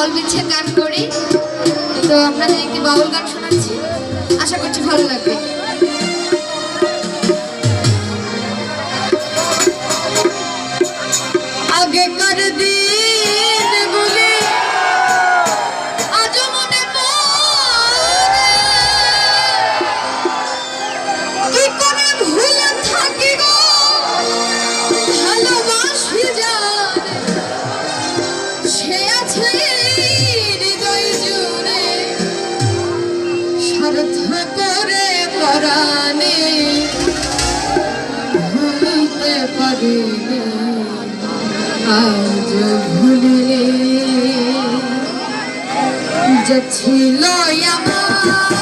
দল বিচ্ছেদ গান করি। তো আপনাদের একটি বাউল গান শোনাচ্ছি, আশা করছি ভালো লাগবে। আগেকার দিন বলে আজ মনে পড়ে, কি করে ভুলে থাকি গো ভালোবাসি যার, সে আছে হৃদয় জুড়ে স্বার্থ করে পরাণে, ভুলতে পারিনি আজ ভুলিলে যে ছিল আমার